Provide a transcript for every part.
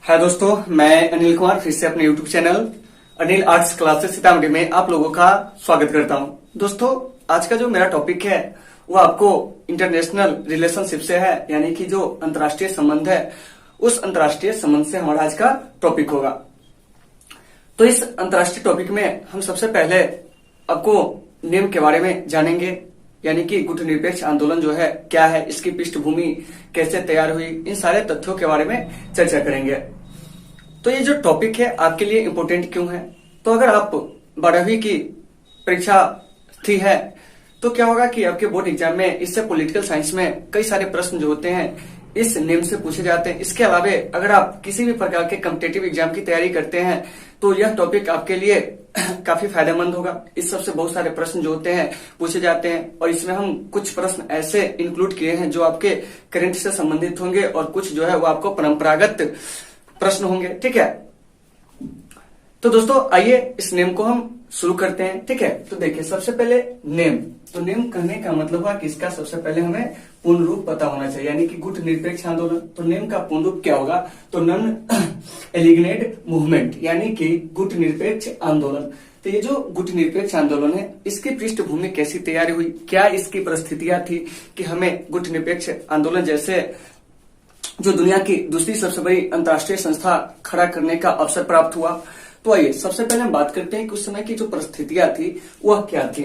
हाय दोस्तों, मैं अनिल कुमार फिर से अपने YouTube channel Anil arts classes Sitamarhi में आप लोगों का स्वागत करता हूं। दोस्तों, आज का जो मेरा टॉपिक है वो आपको इंटरनेशनल रिलेशनशिप से है, यानी कि जो अंतर्राष्ट्रीय संबंध है उस अंतर्राष्ट्रीय संबंध से हमारा आज का टॉपिक होगा। तो इस अंतर्राष्ट्रीय टॉपिक में हम सबसे पहले आपको नियम के बारे में जानेंगे, यानी कि गुटनिरपेक्ष आंदोलन जो है क्या है, इसकी पृष्ठभूमि कैसे तैयार हुई, इन सारे तथ्यों के बारे में चर्चा करेंगे। तो ये जो टॉपिक है आपके लिए इम्पोर्टेंट क्यों है? तो अगर आप 12वीं की परीक्षा थी है तो क्या होगा कि आपके बोर्ड एग्जाम में इससे पॉलिटिकल साइंस में कई सारे प्रश्न जो होते हैं इस नियम से पूछे जाते हैं। इसके अलावा अगर आप किसी भी प्रकार के कॉम्पिटिटिव एग्जाम की तैयारी करते हैं तो यह टॉपिक आपके लिए काफी फायदेमंद होगा। इस सबसे बहुत सारे प्रश्न जो होते हैं पूछे जाते हैं और इसमें हम कुछ प्रश्न ऐसे इंक्लूड किए हैं जो आपके करंट से संबंधित होंगे और कुछ जो है वो आपको परंपरागत प्रश्न होंगे। ठीक है, तो दोस्तों आइए इस नेम को हम शुरू करते हैं। ठीक है, तो देखिए सबसे पहले नेम। तो नेम कहने का मतलब है कि इसका सबसे पहले हमें पूर्ण रूप पता होना चाहिए, यानी कि गुटनिरपेक्ष आंदोलन। तो नेम का पूर्ण रूप क्या होगा? तो नॉन एलिग्नेड मूवमेंट, यानी कि गुटनिरपेक्ष आंदोलन। तो ये जो गुटनिरपेक्ष आंदोलन है इसकी पृष्ठभूमि कैसी तैयारी हुई, क्या इसकी परिस्थितियां थी कि हमें गुटनिरपेक्ष आंदोलन जैसे जो दुनिया की दूसरी सबसे बड़ी अंतर्राष्ट्रीय संस्था खड़ा करने का अवसर प्राप्त हुआ। तो आइए सबसे पहले हम बात करते हैं कि उस समय की जो परिस्थितियां थी वह क्या थी।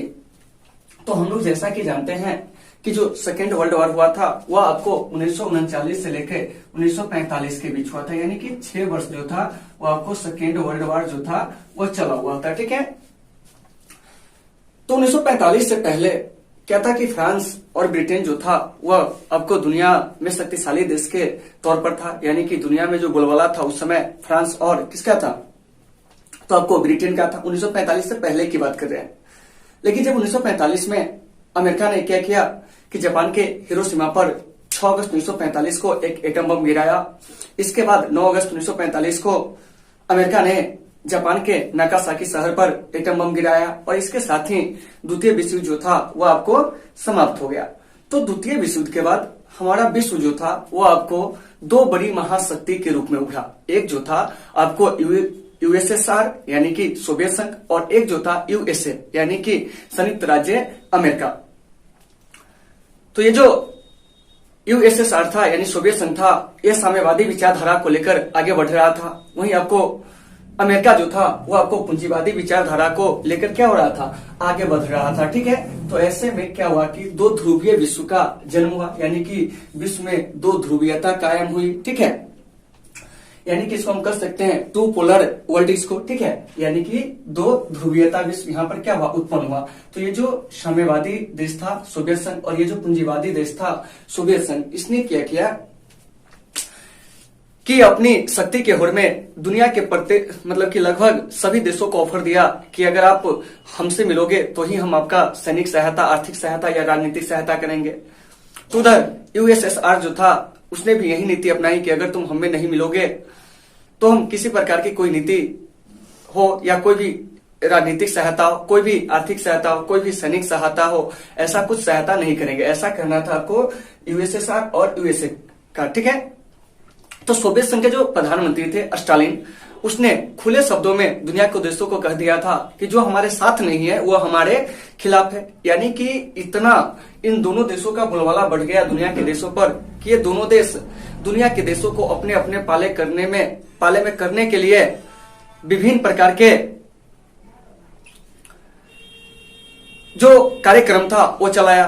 तो हम लोग जैसा कि जानते हैं कि जो सेकेंड वर्ल्ड वॉर हुआ था वह आपको 1939 से लेकर 1945 के बीच हुआ था, यानी कि 6 वर्ष जो था वो आपको सेकेंड वर्ल्ड वॉर जो था वह चला हुआ था। ठीक है, तो 1945 से पहले क्या था कि फ्रांस और ब्रिटेन जो था वह आपको दुनिया में शक्तिशाली देश के तौर पर था, यानी कि दुनिया में जो बोलबाला था उस समय फ्रांस और किसका था? तो आपको ब्रिटेन का था। 1945 से पहले की बात कर रहे हैं। लेकिन जब 1945 में अमेरिका ने क्या किया कि जापान के हिरोशिमा पर 6 अगस्त 1945 को एक एटम बम गिराया। इसके बाद 9 अगस्त 1945 को अमेरिका ने जापान के नागासाकी शहर पर एटम बम गिराया और इसके साथ ही द्वितीय विश्व युद्ध जो था वह आपको समाप्त हो गया। तो द्वितीय विश्व युद्ध के बाद हमारा विश्व जो था वो आपको 2 बड़ी महाशक्ति के रूप में उभरा। एक जो था आपको यूएसएसआर यानी कि सोवियत संघ, और एक जो था यूएसए यानी कि संयुक्त राज्य अमेरिका। तो ये जो यूएसएसआर था यानी सोवियत संघ था, यह साम्यवादी विचारधारा को लेकर आगे बढ़ रहा था। वहीं आपको अमेरिका जो था वो आपको पूंजीवादी विचारधारा को लेकर क्या हो रहा था? आगे बढ़ रहा था। ठीक है, तो ऐसे में क्या हुआ कि 2 ध्रुवीय विश्व का जन्म हुआ, यानी कि विश्व में 2 ध्रुवीयता कायम हुई। ठीक है, यानी कि इसको हम कर सकते हैं 2 पोलर वर्ल्ड इसको। ठीक है, यानी कि 2 ध्रुवीयता विश्व यहाँ पर क्या हुआ? उत्पन्न हुआ। तो ये जो साम्यवादी देश था सोवियत संघ और ये जो पूंजीवादी देश था सोवियत संघ, इसने क्या किया कि अपनी शक्ति के होड़ में दुनिया के मतलब कि लगभग सभी देशों को ऑफर दिया कि अगर आप हमसे मिलोगे तो ही हम आपका सैनिक सहायता, आर्थिक सहायता या राजनीतिक सहायता करेंगे। तो उधर यूएसएसआर जो था उसने भी यही नीति अपनाई कि अगर तुम हमें नहीं मिलोगे तो हम किसी प्रकार की कोई नीति हो या कोई भी राजनीतिक सहायता हो, कोई भी आर्थिक सहायता हो, कोई भी सैनिक सहायता हो, ऐसा कुछ सहायता नहीं करेंगे। ऐसा करना था आपको यूएसएसआर और यूएसए का। ठीक है, तो सोवियत संघ के जो प्रधानमंत्री थे स्टालिन, उसने खुले शब्दों में दुनिया के देशों को कह दिया था कि जो हमारे साथ नहीं है वो हमारे खिलाफ है। यानी कि इतना इन दोनों देशों का बोलबाला बढ़ गया दुनिया के देशों पर कि ये दोनों देश दुनिया के देशों को अपने अपने पाले में करने के लिए विभिन्न प्रकार के जो कार्यक्रम था वो चलाया।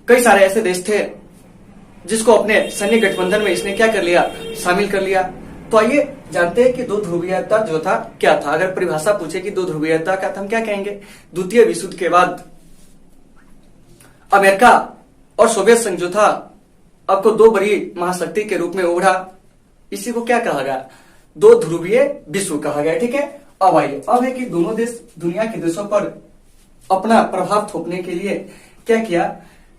कई सारे ऐसे देश थे जिसको अपने सैन्य गठबंधन में इसने क्या कर लिया? शामिल कर लिया। तो आइए जानते हैं कि 2 ध्रुवीयता जो था क्या था। अगर परिभाषा पूछे कि 2 ध्रुवीयता का, तो हम क्या कहेंगे? द्वितीय विश्व युद्ध के बाद अमेरिका और सोवियत संघ जो था आपको 2 बड़ी महाशक्ति के रूप में उभरा। इसी को क्या कहा गया? 2 ध्रुवीय विश्व कहा गया। ठीक है, अब आइए अब है कि दोनों देश दुनिया के देशों पर अपना प्रभाव थोपने के लिए क्या किया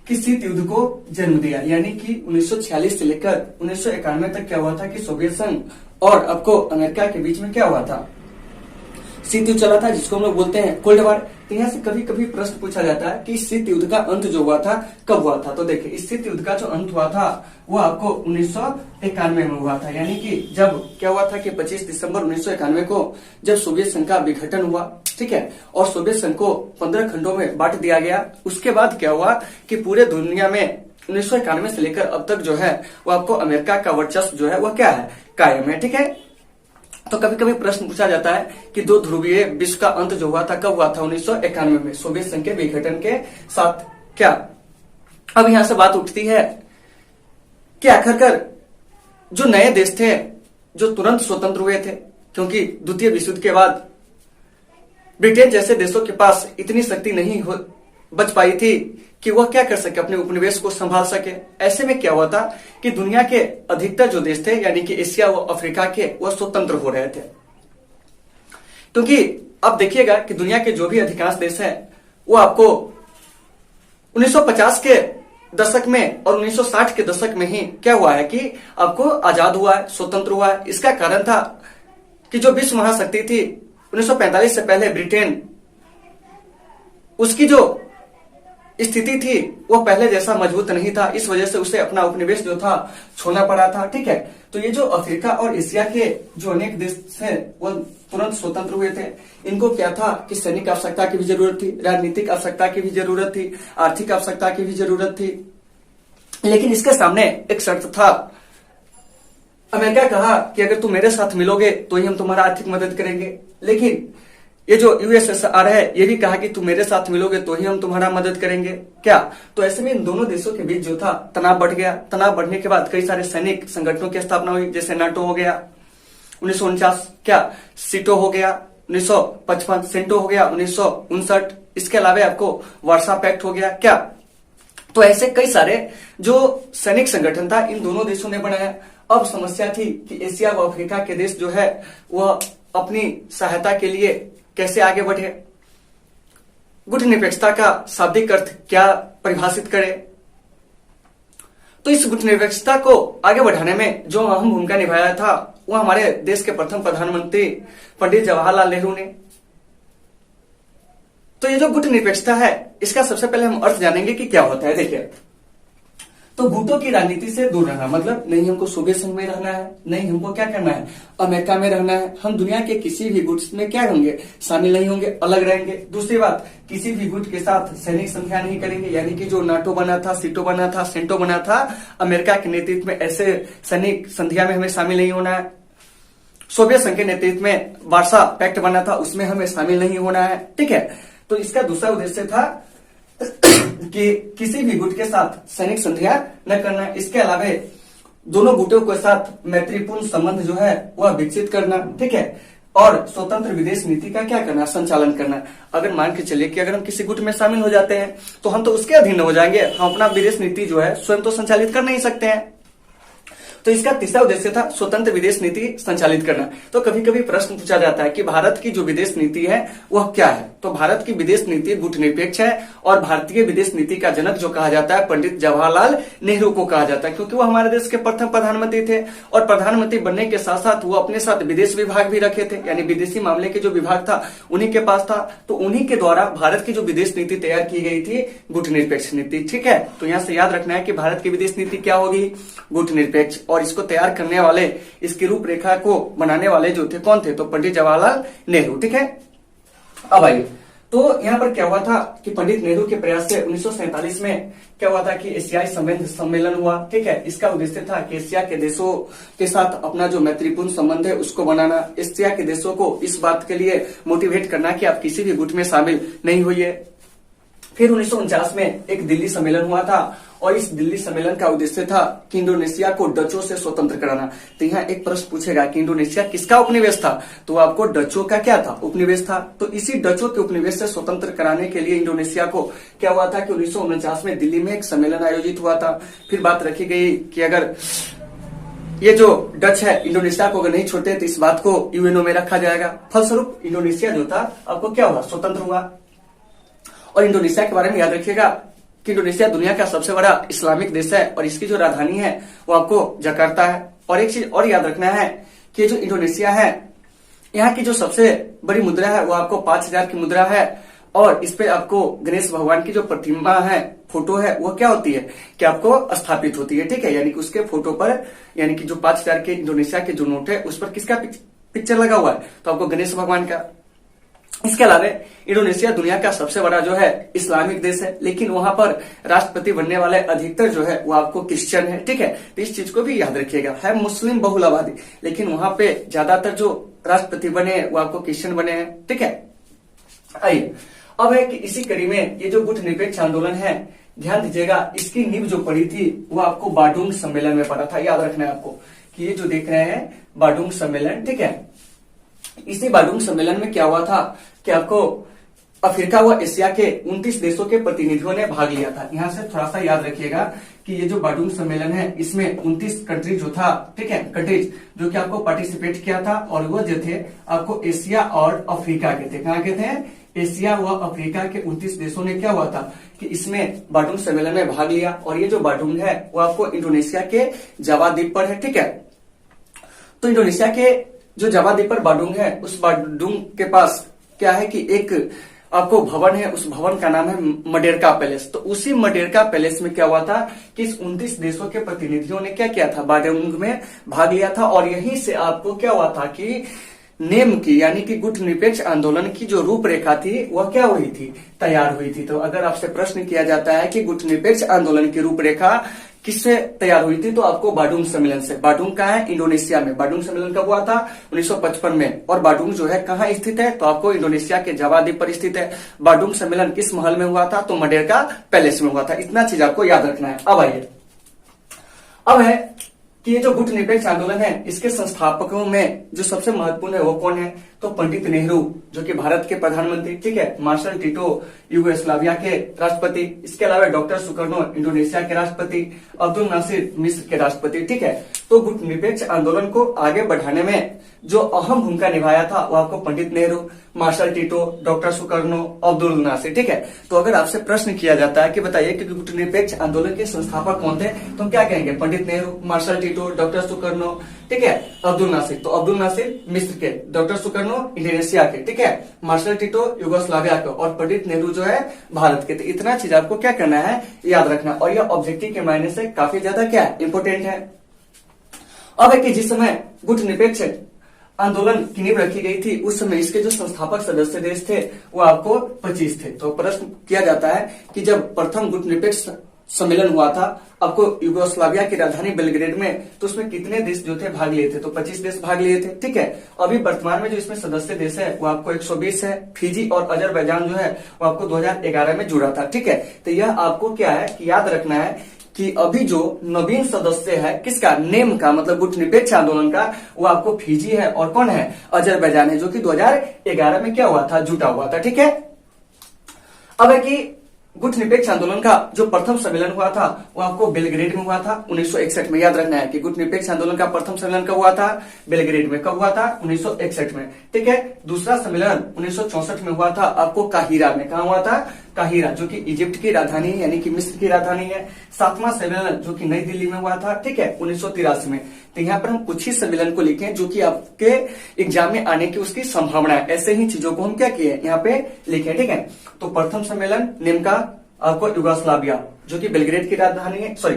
कि शीत युद्ध को जन्म दिया। यानी कि 1946 से लेकर 1991 तक क्या हुआ था कि सोवियत संघ और आपको अमेरिका के बीच में क्या हुआ था? शीत युद्ध चला था, जिसको हम लोग बोलते हैं कोल्ड वार। तो यहाँ से कभी कभी प्रश्न पूछा जाता है कि इस शीत युद्ध का अंत जो हुआ था कब हुआ था। तो देखिए, इस शीत युद्ध का जो अंत हुआ था वो आपको 1991 में हुआ था। यानी कि जब क्या हुआ था कि 25 दिसंबर 1991 को जब सोवियत संघ का विघटन हुआ, ठीक है, और सोवियत संघ को 15 खंडों में बांट दिया गया। उसके बाद क्या हुआ कि पूरे दुनिया में 1991 से लेकर अब तक जो है वो आपको अमेरिका का वर्चस्व जो है वो क्या है, कायम है, ठीक है। तो कभी कभी प्रश्न पूछा जाता है कि दो ध्रुवीय विश्व का अंत जो हुआ था कब हुआ था, 1991 में सोवियत संघ के विघटन के साथ। क्या अब यहां से बात उठती है कि आखिरकार जो नए देश थे जो तुरंत स्वतंत्र हुए थे, क्योंकि द्वितीय विश्व युद्ध के बाद ब्रिटेन जैसे देशों के पास इतनी शक्ति नहीं बच पाई थी कि वह क्या कर सके, अपने उपनिवेश को संभाल सके। ऐसे में क्या हुआ था कि दुनिया के अधिकतर जो देश थे, यानी कि एशिया व अफ्रीका के, वह स्वतंत्र हो रहे थे। क्योंकि अब देखिएगा कि दुनिया के जो भी अधिकांश देश हैं वो आपको 1950 के दशक में और 1960 के दशक में ही क्या हुआ है कि आपको आजाद हुआ है, स्वतंत्र हुआ है। इसका कारण था कि जो विश्व महाशक्ति थी 1945 से पहले ब्रिटेन, उसकी जो स्थिति थी वो पहले जैसा मजबूत नहीं था। इस वजह से उसे अपना उपनिवेश जो था छोड़ना पड़ा था, ठीक है। तो ये जो अफ्रीका और एशिया के जो अनेक देश थे वो तुरंत स्वतंत्र हुए थे। इनको क्या था कि सैनिक आवश्यकता की भी जरूरत थी, राजनीतिक आवश्यकता की भी जरूरत थी, आर्थिक आवश्यकता की भी जरूरत थी। लेकिन इसके सामने एक शर्त था। अमेरिका कहा कि अगर तुम मेरे साथ मिलोगे तो ही हम तुम्हारा आर्थिक मदद करेंगे। लेकिन ये जो यूएसएसआर है ये भी कहा कि तुम मेरे साथ मिलोगे तो ही हम तुम्हारा मदद करेंगे। क्या तो ऐसे में इन दोनों देशों के बीच जो था तनाव बढ़ गया। तनाव बढ़ने के बाद कई सारे सैनिक संगठनों की स्थापना हुई, जैसे नाटो हो गया 1949, क्या सीटो हो गया 1955, सेंटो हो गया 1959। इसके अलावा आपको वार्सा पैक्ट हो गया। क्या तो ऐसे कई सारे जो सैनिक संगठन था इन दोनों देशों ने बनाया। अब समस्या थी कि एशिया व अफ्रीका के देश जो है वह अपनी सहायता के लिए कैसे आगे बढ़े। गुटनिरपेक्षता का शाब्दिक अर्थ क्या परिभाषित करे। तो इस गुटनिरपेक्षता को आगे बढ़ाने में जो अहम भूमिका निभाया था वह हमारे देश के प्रथम प्रधानमंत्री पंडित जवाहरलाल नेहरू ने। तो ये जो गुटनिरपेक्षता है इसका सबसे पहले हम अर्थ जानेंगे कि क्या होता है। देखिए, तो गुटों की राजनीति से दूर रहना मतलब नहीं हमको सोवियत संघ में रहना है, नहीं हमको क्या करना है, अमेरिका में रहना है। हम दुनिया के किसी भी गुट में क्या होंगे, शामिल नहीं होंगे, अलग रहेंगे। दूसरी बात, किसी भी गुट के साथ सैनिक संध्या नहीं करेंगे। यानी कि जो नाटो बना था, सीटो बना था, सेंटो बना था, अमेरिका के नेतृत्व में ऐसे सैनिक संध्या में हमें शामिल नहीं होना है। सोवियत संघ के नेतृत्व में वार्सा पैक्ट बना था, उसमें हमें शामिल नहीं होना है, ठीक है। तो इसका दूसरा उद्देश्य था कि किसी भी गुट के साथ सैनिक संध्या न करना। इसके अलावा दोनों गुटों के साथ मैत्रीपूर्ण संबंध जो है वह विकसित करना, ठीक है। और स्वतंत्र विदेश नीति का क्या करना, संचालन करना। अगर मान के चलिए कि अगर हम किसी गुट में शामिल हो जाते हैं तो हम तो उसके अधीन हो जाएंगे, हम अपना विदेश नीति जो है स्वयं तो संचालित कर नहीं सकते हैं। तो इसका तीसरा उद्देश्य था स्वतंत्र विदेश नीति संचालित करना। तो कभी कभी प्रश्न पूछा जाता है कि भारत की जो विदेश नीति है वह क्या है। तो भारत की विदेश नीति गुटनिरपेक्ष है और भारतीय विदेश नीति का जनक जो कहा जाता है पंडित जवाहरलाल नेहरू को कहा जाता है, क्योंकि वो हमारे देश के प्रथम प्रधानमंत्री थे। और प्रधानमंत्री बनने के साथ साथ वो अपने साथ विदेश विभाग भी रखे थे, यानी विदेशी मामले के जो विभाग था उन्हीं के पास था। तो उन्हीं के द्वारा भारत की जो विदेश नीति तैयार की गई थी गुटनिरपेक्ष नीति, ठीक है। तो यहाँ से याद रखना है कि भारत की विदेश नीति क्या होगी, गुटनिरपेक्ष। और इसको तैयार करने वाले, इसकी रूपरेखा को बनाने वाले जो थे कौन थे, तो पंडित जवाहरलाल नेहरू, ठीक है। अब आइए, तो यहाँ पर क्या हुआ था कि पंडित नेहरू के प्रयास से 1947 में क्या हुआ था कि एशियाई संबंध सम्मेलन हुआ, ठीक है। इसका उद्देश्य था कि एशिया के देशों के साथ अपना जो मैत्रीपूर्ण संबंध है उसको बनाना, एशिया के देशों को इस बात के लिए मोटिवेट करना कि आप किसी भी गुट में शामिल नहीं होइए। फिर 1949 में एक दिल्ली सम्मेलन हुआ था और इस दिल्ली सम्मेलन का उद्देश्य था कि इंडोनेशिया को डचों से स्वतंत्र कराना। तो यहाँ एक प्रश्न पूछेगा कि इंडोनेशिया किसका उपनिवेश था, तो आपको डचों का क्या था, उपनिवेश था। तो इसी डचों के उपनिवेश से स्वतंत्र कराने के लिए इंडोनेशिया को क्या हुआ था कि 1949 में दिल्ली में एक सम्मेलन आयोजित हुआ था। फिर बात रखी गई कि अगर ये जो डच है इंडोनेशिया को अगर नहीं छोड़ते तो इस बात को यूएनओ में रखा जाएगा। फलस्वरूप इंडोनेशिया जो था आपको क्या हुआ, स्वतंत्र हुआ। और इंडोनेशिया के बारे में याद रखिएगा कि इंडोनेशिया दुनिया का सबसे बड़ा इस्लामिक देश है और इसकी जो राजधानी है वो आपको जकार्ता है। और एक चीज और याद रखना है कि जो इंडोनेशिया है यहाँ की जो सबसे बड़ी मुद्रा है वो आपको 5,000 की मुद्रा है, और इस पे आपको गणेश भगवान की जो प्रतिमा है, फोटो है, वो क्या होती है कि आपको स्थापित होती है, ठीक है। यानी कि उसके फोटो पर, यानी कि जो 5,000 के इंडोनेशिया के जो नोट है उस पर किसका पिक्चर लगा हुआ है, तो आपको गणेश भगवान का। इसके अलावा इंडोनेशिया दुनिया का सबसे बड़ा जो है इस्लामिक देश है, लेकिन वहां पर राष्ट्रपति बनने वाले अधिकतर जो है वो आपको क्रिश्चियन है, ठीक है। तो इस चीज को भी याद रखिएगा, है मुस्लिम बहुल आबादी, लेकिन वहां पे ज्यादातर जो राष्ट्रपति बने हैं वो आपको क्रिश्चियन बने हैं, ठीक है। आइए अब है कि इसी कड़ी में ये जो गुट निरपेक्ष आंदोलन है, ध्यान दीजिएगा, इसकी नींव जो पड़ी थी वो आपको बाडुंग सम्मेलन में पड़ा था। याद रखना है आपको कि ये जो देख रहे हैं बाडुंग सम्मेलन, ठीक है। इसी बाडुंग सम्मेलन में क्या हुआ था कि आपको अफ्रीका व एशिया के 29 देशों के प्रतिनिधियों ने भाग लिया था। यहां से थोड़ा सा याद रखिएगा कि ये जो बाडुंग सम्मेलन है इसमें 29 कंट्री जो था, ठीक है, कंट्रीज जो कि आपको पार्टिसिपेट किया था, और वो जो थे आपको एशिया और अफ्रीका के थे। कहाँ के थे? एशिया व अफ्रीका के 29 देशों ने क्या हुआ था कि इसमें बाडुंग सम्मेलन में भाग लिया। और ये जो बाडुंग है वो आपको इंडोनेशिया के जावा द्वीप पर है, ठीक है। तो इंडोनेशिया के जो जावा द्वीप पर बाडुंग है, उस बाडुंग के पास क्या है कि एक आपको भवन है, उस भवन का नाम है मडेरका पैलेस। तो उसी मडेरका पैलेस में क्या हुआ था कि इस 29 देशों के प्रतिनिधियों ने क्या किया था, बाडुंग में भाग लिया था। और यहीं से आपको क्या हुआ था कि नेम की, यानी कि गुट निरपेक्ष आंदोलन की जो रूपरेखा थी वह क्या हुई थी, तैयार हुई थी। तो अगर आपसे प्रश्न किया जाता है कि गुट निरपेक्ष आंदोलन की रूपरेखा किससे तैयार हुई थी, तो आपको बाडुंग सम्मेलन से। बाडुंग कहाँ है? इंडोनेशिया में। बाडुंग सम्मेलन कब हुआ था? 1955 में। और बाडुंग जो है कहाँ स्थित है, तो आपको इंडोनेशिया के जावा द्वीप पर स्थित है। बाडुंग सम्मेलन किस महल में हुआ था, तो मडेरका पैलेस में हुआ था। इतना चीज आपको याद रखना है। अब आइए, अब है कि ये जो गुट निरपेक्ष आंदोलन है, इसके संस्थापकों में जो सबसे महत्वपूर्ण है वो कौन है, तो पंडित नेहरू जो कि भारत के प्रधानमंत्री, ठीक है, मार्शल टिटो यूगोस्लाविया के राष्ट्रपति, इसके अलावा डॉक्टर सुकर्नो इंडोनेशिया के राष्ट्रपति, अब्दुल नासिर मिस्र के राष्ट्रपति, ठीक है। तो गुट निरपेक्ष आंदोलन को आगे बढ़ाने में जो अहम भूमिका निभाया था वो आपको Pandit Nehru, marshal Tito, doctor Sukarno, Abdul Nasser, ठीक है। तो अगर आपसे प्रश्न किया जाता है कि बताइए कि गुट निरपेक्ष आंदोलन के संस्थापक कौन थे, तो हम क्या कहेंगे, Pandit Nehru, marshal Tito, doctor Sukarno, ठीक है, अब्दुल नासिर। तो अब्दुल नासिर मिस्र के, डॉक्टर सुकर्नो इंडोनेशिया के, ठीक है, मार्शल टिटो यूगोस्लाविया के, और पंडित नेहरू जो है भारत के। तो इतना चीज आपको क्या करना है, याद रखना। और यह ऑब्जेक्टिव के मायने से काफी ज्यादा क्या इंपोर्टेंट है। अब है कि जिस समय गुट निरपेक्ष आंदोलन की नींव रखी गई थी, उस समय इसके जो संस्थापक सदस्य देश थे वो आपको 25 थे। तो प्रश्न किया जाता है कि जब प्रथम गुट निरपेक्ष सम्मेलन हुआ था आपको यूगोस्लाविया की राजधानी बेलग्रेड में, तो उसमें कितने देश जो थे भाग लिए थे, तो 25 देश भाग लिए थे, ठीक है। अभी वर्तमान में जो इसमें सदस्य देश है वो आपको 120 है। फिजी और अजरबैजान जो है वो आपको 2011 में जुड़ा था, ठीक है। तो यह आपको क्या है कि याद रखना है कि अभी जो नवीन सदस्य है किसका, नेम का, मतलब गुट निरपेक्ष आंदोलन का, वो आपको फिजी है और कौन है, अजरबैजान है, जो कि 2011 में क्या हुआ था, जुटा हुआ था, ठीक है। अब है कि गुट निरपेक्ष आंदोलन का जो प्रथम सम्मेलन हुआ था वो आपको बेलग्रेड में हुआ था 1961 में। याद रखना है कि गुट निरपेक्ष आंदोलन का प्रथम सम्मेलन कब हुआ था, बेलग्रेड में। कब हुआ था, 1961 में, ठीक है। दूसरा सम्मेलन 1964 में हुआ था आपको काहिरा में। कहा हुआ था, काहिरा, जो कि इजिप्ट की राजधानी है, यानी कि मिस्र की राजधानी है। सातवां सम्मेलन जो कि नई दिल्ली में हुआ था, ठीक है, 1983 में। तो यहाँ पर हम कुछ ही सम्मेलन को लिखे जो कि आपके एग्जाम में आने की उसकी संभावना है। ऐसे ही चीजों को हम क्या किए यहाँ पे लिखे, ठीक है। तो प्रथम सम्मेलन नेम का आपको यूगोस्लाविया जो कि बेलग्रेड की राजधानी है, सॉरी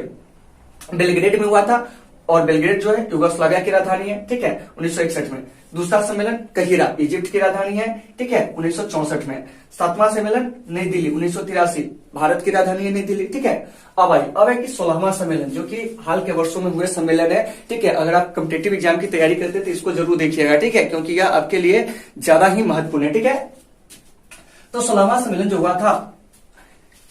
बेलग्रेड में हुआ था, और बेलग्रेड जो है यूगोस्लाविया की राजधानी है, ठीक है, 1961 में। दूसरा सम्मेलन कहिरा इजिप्ट की राजधानी है, ठीक है, 1964 में। सातवां सम्मेलन नई दिल्ली 1983, भारत की राजधानी है नई दिल्ली, ठीक है। अब है कि 16वां सम्मेलन जो कि हाल के वर्षों में हुए सम्मेलन है, ठीक है। अगर आप कॉम्पिटेटिव एग्जाम की तैयारी करते हैं तो इसको जरूर देखिएगा, ठीक है, क्योंकि यह आपके लिए ज्यादा ही महत्वपूर्ण है, ठीक है। तो 16वां सम्मेलन जो हुआ था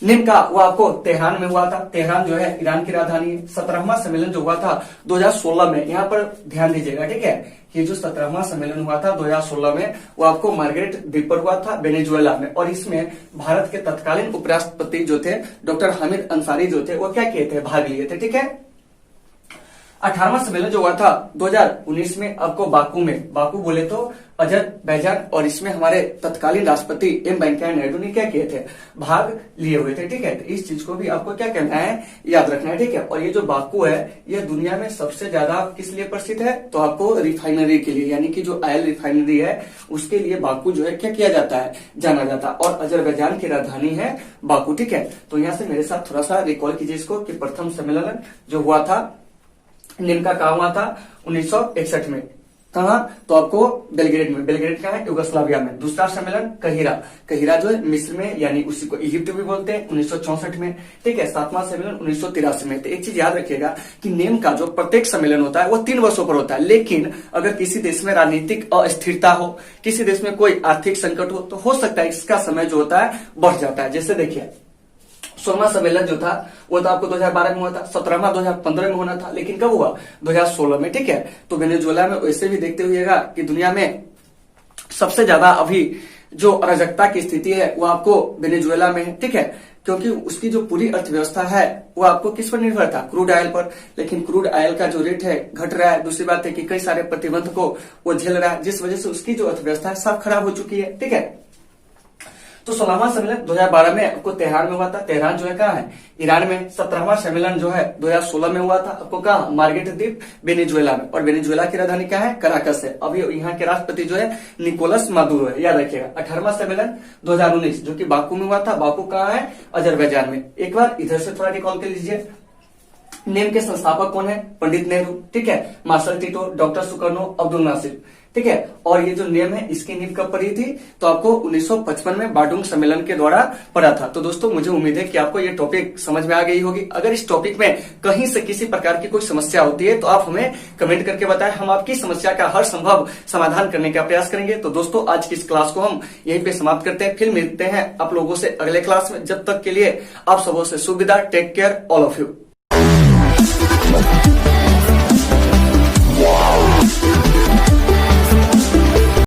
निम का, वो आपको तेहरान में हुआ था। तेहरान जो है ईरान की राजधानी है। 17वां सम्मेलन जो हुआ था 2016 में, यहाँ पर ध्यान दीजिएगा, ठीक है। ये जो 17वां सम्मेलन हुआ था 2016 में, वो आपको मार्गरेट द्वीप पर हुआ था, वेनेजुएला में। और इसमें भारत के तत्कालीन उपराष्ट्रपति जो थे डॉक्टर हामिद अंसारी जो थे वो क्या किए थे, भाग लिए थे, ठीक है। 18वां सम्मेलन जो हुआ था 2019 में आपको बाकू में, बाकू बोले तो अजरबैजान, और इसमें हमारे तत्कालीन राष्ट्रपति एम वेंकैया नायडू ने क्या किए थे, भाग लिए हुए थे। ठीक है, तो इस चीज को भी आपको क्या कहना है, याद रखना है। ठीक है, और ये जो बाकू है ये दुनिया में सबसे ज्यादा किस लिए प्रसिद्ध है, तो आपको रिफाइनरी के लिए, यानी कि जो ऑयल रिफाइनरी है उसके लिए बाकू जो है क्या किया जाता है, जाना जाता है। और अजरबैजान की राजधानी है बाकू। ठीक है, तो यहाँ से मेरे साथ थोड़ा सा रिकॉल कीजिए इसको कि प्रथम सम्मेलन जो हुआ था निम्न का कहा हुआ था 1961 में, कहा, तो आपको बेलग्रेड में, बेलग्रेड क्या है, युगोस्लाविया में। दूसरा सम्मेलन कहिरा, कहिरा जो है मिस्र में, यानी उसी को इजिप्ट भी बोलते हैं, 1964 में। ठीक है, सातवां सम्मेलन 1983 में। तो एक चीज याद रखिएगा कि नेम का जो प्रत्येक सम्मेलन होता है वो 3 वर्षों पर होता है, लेकिन अगर किसी देश में राजनीतिक अस्थिरता हो, किसी देश में कोई आर्थिक संकट हो, तो हो सकता है इसका समय जो होता है बढ़ जाता है। जैसे देखिए 16वां सम्मेलन जो था वो तो आपको 2012 में हुआ था, 17वां 2015 में होना था, लेकिन कब हुआ, 2016 में। ठीक है, तो वेनेजुएला में वैसे भी देखते हुएगा कि दुनिया में सबसे ज्यादा अभी जो अराजकता की स्थिति है वो आपको वेनेजुएला में है। ठीक है, क्योंकि उसकी जो पूरी अर्थव्यवस्था है वो आपको किस पर निर्भर था, क्रूड ऑयल पर, लेकिन क्रूड ऑयल का जो रेट है घट रहा है। दूसरी बात है कि कई सारे प्रतिबंध को वो झेल रहा है, जिस वजह से उसकी जो अर्थव्यवस्था है सब खराब हो चुकी है। ठीक है, तो 16वां सम्मेलन 2012 में आपको तेहरान में हुआ था, तेहरान जो है कहाँ है, ईरान में। 17वां सम्मेलन जो है 2016 में हुआ था, आपको कहा, मार्गेट द्वीप वेनेजुएला में, और वेनेजुएला की राजधानी क्या है, कराकस है। अभी यहाँ के राष्ट्रपति जो है निकोलस मादुरो है, याद रखिएगा। 18वां सम्मेलन 2019 जो कि बाकू में हुआ था, बाकू कहाँ है, अजरबैजान में। एक बार इधर से थोड़ा रिकॉल कर लीजिए, नेम के संस्थापक कौन है, पंडित नेहरू। ठीक है, Marshal Tito, doctor Sukarno, Abdul Nasser. ठीक है, और ये जो नेम है इसकी नींव कब पड़ी थी, तो आपको 1955 में बाडुंग सम्मेलन के द्वारा पड़ा था। तो दोस्तों मुझे उम्मीद है कि आपको ये टॉपिक समझ में आ गई होगी। अगर इस टॉपिक में कहीं से किसी प्रकार की कोई समस्या होती है तो आप हमें कमेंट करके बताएं, हम आपकी समस्या का हर संभव समाधान करने का प्रयास करेंगे। तो दोस्तों आज की इस क्लास को हम यहीं पे समाप्त करते हैं, फिर मिलते हैं आप लोगों से अगले क्लास में। जब तक के लिए आप सबों से सुविधा, take care all of you.